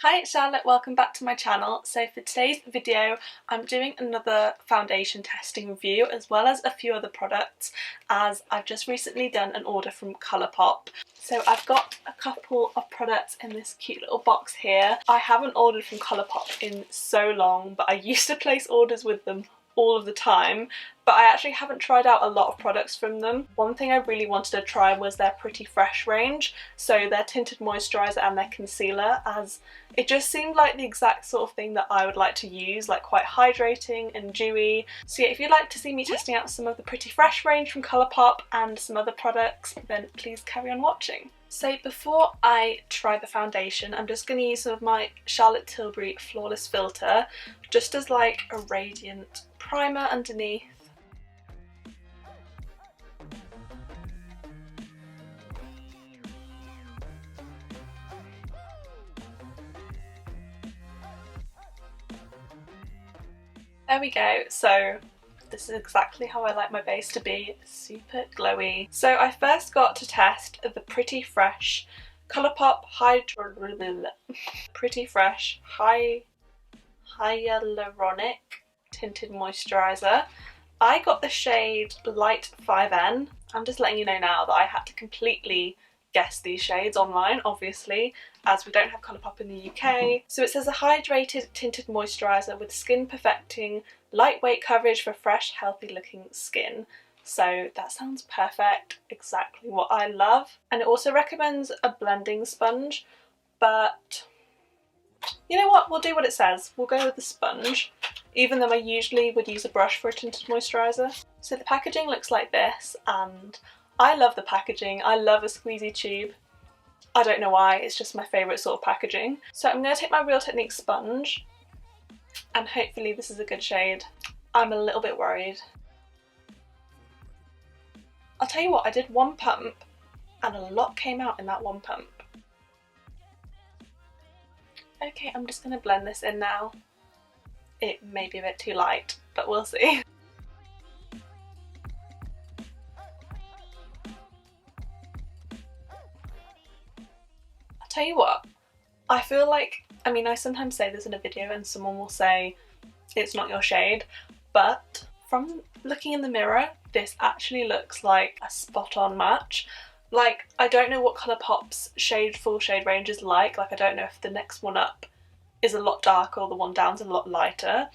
Hi, it's Charlotte, welcome back to my channel. So for today's video I'm doing another foundation testing review as well as a few other products, as I've just recently done an order from Colourpop. So I've got a couple of products in this cute little box here. I haven't ordered from Colourpop in so long, but I used to place orders with them all of the time, but I actually haven't tried out a lot of products from them. One thing I really wanted to try was their Pretty Fresh range, so their Tinted Moisturiser and their concealer, as it just seemed like the exact sort of thing that I would like to use, like quite hydrating and dewy. So yeah, if you'd like to see me testing out some of the Pretty Fresh range from Colourpop and some other products, then please carry on watching. So before I try the foundation, I'm just going to use some of my Charlotte Tilbury Flawless Filter just as like a radiant primer underneath. There we go, so this is exactly how I like my base to be, super glowy. So I first got to test the Pretty Fresh Colourpop Pretty Fresh Hyaluronic Tinted Moisturiser. I got the shade Light 5N. I'm just letting you know now that I had to completely guess these shades online, obviously, as we don't have Colourpop in the UK. So it says a hydrated tinted moisturiser with skin perfecting lightweight coverage for fresh, healthy looking skin. So that sounds perfect, exactly what I love. And it also recommends a blending sponge, but you know what, we'll do what it says. We'll go with the sponge, even though I usually would use a brush for a tinted moisturiser. So the packaging looks like this, and I love the packaging. I love a squeezy tube. I don't know why, it's just my favourite sort of packaging. So I'm going to take my Real Technique sponge, and hopefully this is a good shade. I'm a little bit worried. I'll tell you what, I did one pump and a lot came out in that one pump. Okay, I'm just going to blend this in now. It may be a bit too light, but we'll see. I'll tell you what, I feel like, I mean, I sometimes say this in a video and someone will say it's not your shade, but from looking in the mirror, this actually looks like a spot-on match. Like, I don't know what Colourpop's full shade range is like I don't know if the next one up is a lot darker or the one down's a lot lighter,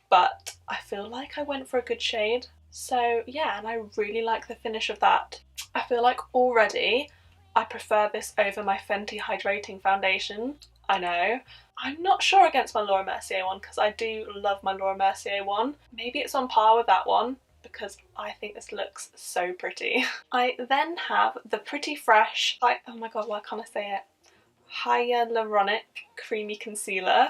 but I feel like I went for a good shade. So yeah, and I really like the finish of that. I feel like already I prefer this over my Fenty Hydrating Foundation. I know. I'm not sure against my Laura Mercier one because I do love my Laura Mercier one. Maybe it's on par with that one because I think this looks so pretty. I then have the Pretty Fresh, oh my god, why can't I say it? Hyaluronic Creamy Concealer,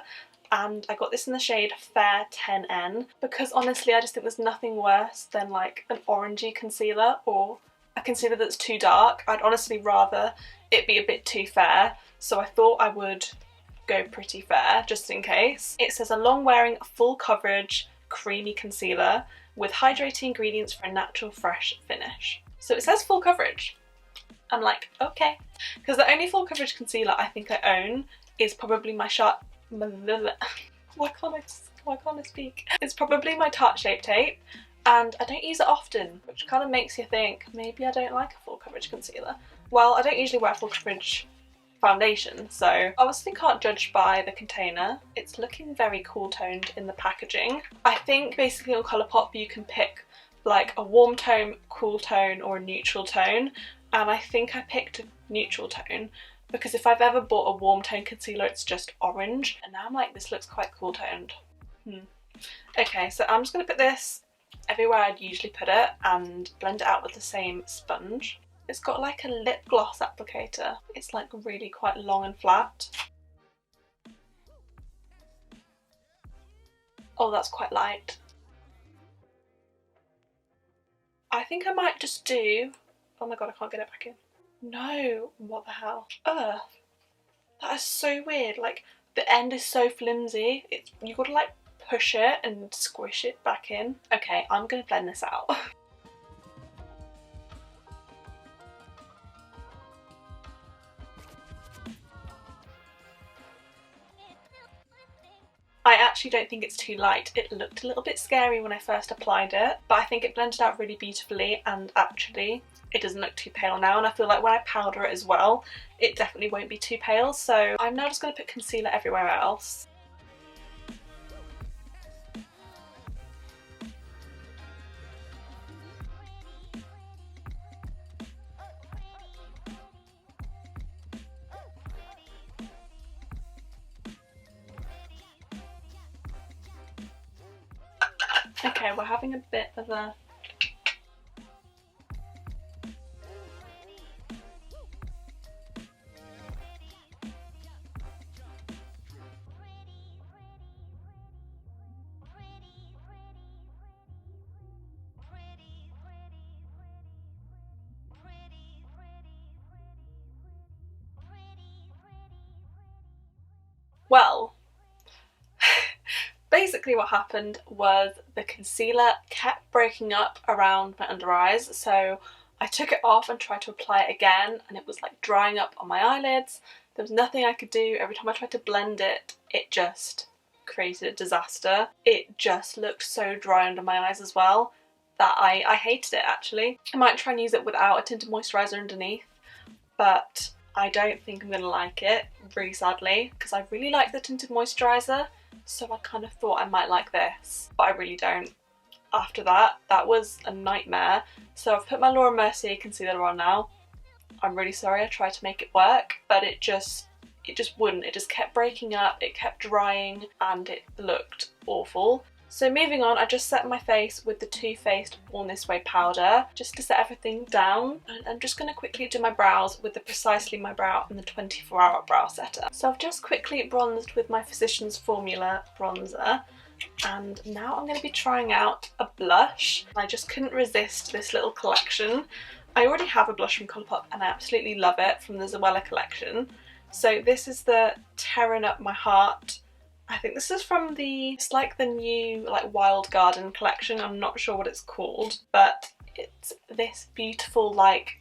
and I got this in the shade Fair 10N because honestly I just think there's nothing worse than like an orangey concealer or a concealer that's too dark. I'd honestly rather it be a bit too fair, so I thought I would go Pretty Fair just in case. It says a long wearing full coverage creamy concealer with hydrating ingredients for a natural fresh finish. So it says full coverage. I'm like, okay, because the only full coverage concealer I think I own is probably my why can't I speak? It's probably my Tarte Shape Tape, and I don't use it often, which kind of makes you think maybe I don't like a full coverage concealer. Well, I don't usually wear full coverage foundation, so obviously can't judge by the container. It's looking very cool toned in the packaging. I think basically on Colourpop you can pick like a warm tone, cool tone or a neutral tone, and I think I picked a neutral tone because if I've ever bought a warm tone concealer it's just orange, and now I'm like, this looks quite cool toned. Okay, so I'm just going to put this everywhere I'd usually put it and blend it out with the same sponge. It's got like a lip gloss applicator. It's like really quite long and flat. Oh, that's quite light. I think I might just do, oh my god, I can't get it back in. No, what the hell? Ugh, that is so weird. Like, the end is so flimsy. You gotta like push it and squish it back in. Okay, I'm gonna blend this out. actually don't think it's too light. It looked a little bit scary when I first applied it, but I think it blended out really beautifully, and actually it doesn't look too pale now, and I feel like when I powder it as well, it definitely won't be too pale. So I'm now just going to put concealer everywhere else. Okay, we're having a bit of a... Well, basically what happened was the concealer kept breaking up around my under eyes, so I took it off and tried to apply it again, and it was like drying up on my eyelids. There was nothing I could do. Every time I tried to blend it, it just created a disaster. It just looked so dry under my eyes as well that I hated it actually. I might try and use it without a tinted moisturiser underneath, but I don't think I'm going to like it, really sadly, because I really like the tinted moisturiser, so I kind of thought I might like this, but I really don't. After that, that was a nightmare. So I've put my Laura Mercier concealer on now. I'm really sorry, I tried to make it work, but it just wouldn't. It just kept breaking up, it kept drying, and it looked awful. So moving on, I just set my face with the Too Faced Born This Way powder, just to set everything down. And I'm just going to quickly do my brows with the Precisely My Brow and the 24-Hour Brow Setter. So I've just quickly bronzed with my Physicians Formula bronzer, and now I'm going to be trying out a blush. I just couldn't resist this little collection. I already have a blush from Colourpop and I absolutely love it, from the Zoella collection. So this is the Tearing Up My Heart. I think this is from it's like the new like Wild Garden collection. I'm not sure what it's called, but it's this beautiful like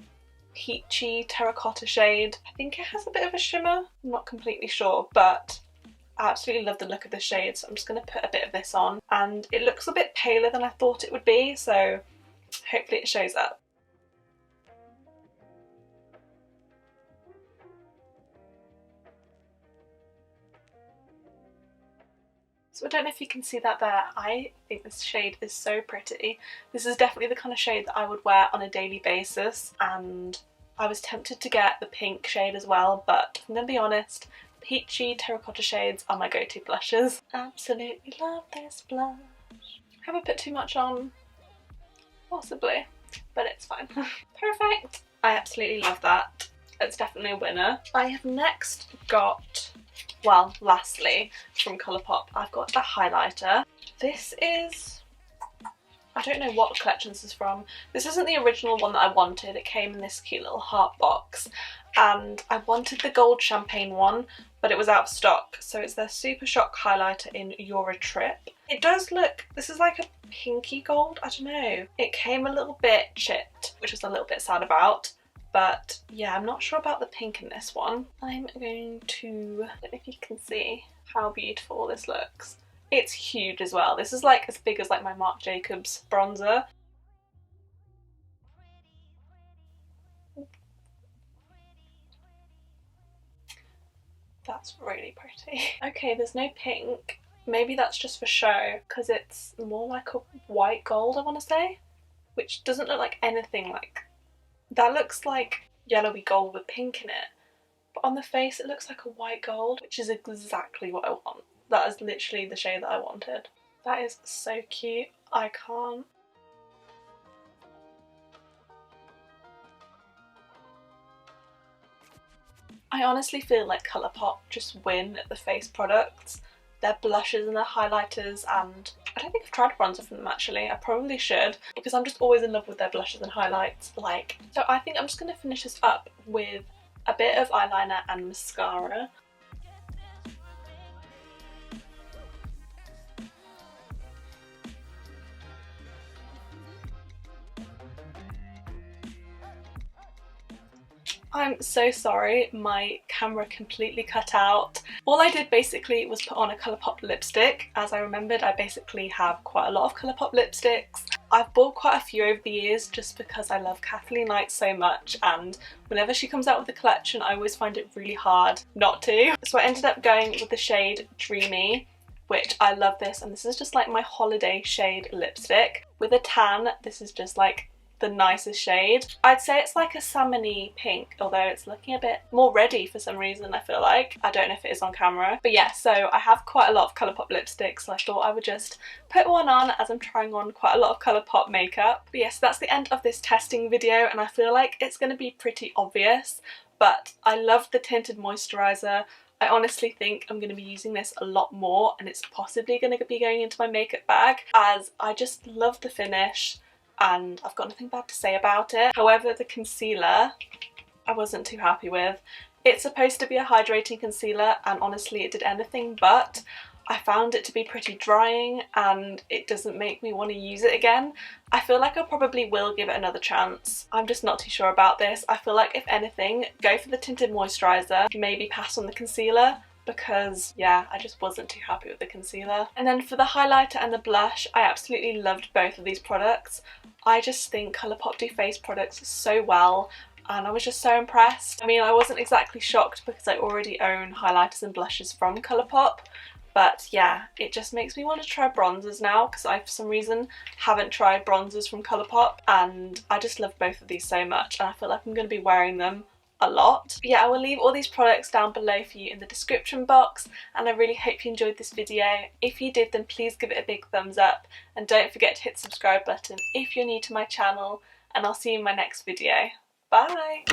peachy terracotta shade. I think it has a bit of a shimmer. I'm not completely sure, but I absolutely love the look of the shade, so I'm just going to put a bit of this on. And it looks a bit paler than I thought it would be, so hopefully it shows up. So I don't know if you can see that there. I think this shade is so pretty. This is definitely the kind of shade that I would wear on a daily basis, and I was tempted to get the pink shade as well, but I'm going to be honest, peachy terracotta shades are my go-to blushes. Absolutely love this blush. Have I put too much on? Possibly, but it's fine. Perfect. I absolutely love that. It's definitely a winner. I have next got, well, lastly, from Colourpop, I've got a highlighter. This is, I don't know what collection this is from. This isn't the original one that I wanted. It came in this cute little heart box, and I wanted the gold champagne one, but it was out of stock. So it's their Super Shock highlighter in Your Trip. It does look, this is like a pinky gold, I don't know. It came a little bit chipped, which was a little bit sad about. But yeah, I'm not sure about the pink in this one. I'm going to, I don't know if you can see how beautiful this looks. It's huge as well. This is like as big as like my Marc Jacobs bronzer. That's really pretty. Okay, there's no pink. Maybe that's just for show, because it's more like a white gold, I want to say, which doesn't look like anything like. That looks like yellowy gold with pink in it, but on the face it looks like a white gold, which is exactly what I want. That is literally the shade that I wanted. That is so cute. I can't. I honestly feel like Colourpop just win at the face products. Their blushes and their highlighters, and I don't think I've tried a bronzer from them actually. I probably should, because I'm just always in love with their blushes and highlights. So I think I'm just going to finish this up with a bit of eyeliner and mascara. I'm so sorry, my camera completely cut out. All I did basically was put on a Colourpop lipstick. As I remembered, I basically have quite a lot of Colourpop lipsticks. I've bought quite a few over the years just because I love Kathleen Knight so much, and whenever she comes out with a collection I always find it really hard not to. So I ended up going with the shade Dreamy, which I love this, and this is just like my holiday shade lipstick. With a tan, this is just like the nicest shade. I'd say it's like a salmon-y pink, although it's looking a bit more reddy for some reason, I feel like. I don't know if it is on camera. But yeah, so I have quite a lot of Colourpop lipsticks, so I thought I would just put one on as I'm trying on quite a lot of Colourpop makeup. But yes, that's the end of this testing video, and I feel like it's going to be pretty obvious, but I love the Tinted Moisturiser. I honestly think I'm going to be using this a lot more, and it's possibly going to be going into my makeup bag, as I just love the finish and I've got nothing bad to say about it. However, the concealer I wasn't too happy with. It's supposed to be a hydrating concealer, and honestly it did anything but. I found it to be pretty drying and it doesn't make me want to use it again. I feel like I probably will give it another chance. I'm just not too sure about this. I feel like if anything, go for the Tinted Moisturiser, maybe pass on the concealer, because yeah, I just wasn't too happy with the concealer. And then for the highlighter and the blush, I absolutely loved both of these products. I just think Colourpop do face products so well, and I was just so impressed. I mean, I wasn't exactly shocked because I already own highlighters and blushes from Colourpop, but yeah, it just makes me want to try bronzers now, because I for some reason haven't tried bronzers from Colourpop, and I just love both of these so much, and I feel like I'm going to be wearing them a lot. But yeah, I will leave all these products down below for you in the description box, and I really hope you enjoyed this video. If you did, then please give it a big thumbs up, and don't forget to hit the subscribe button if you're new to my channel, and I'll see you in my next video. Bye!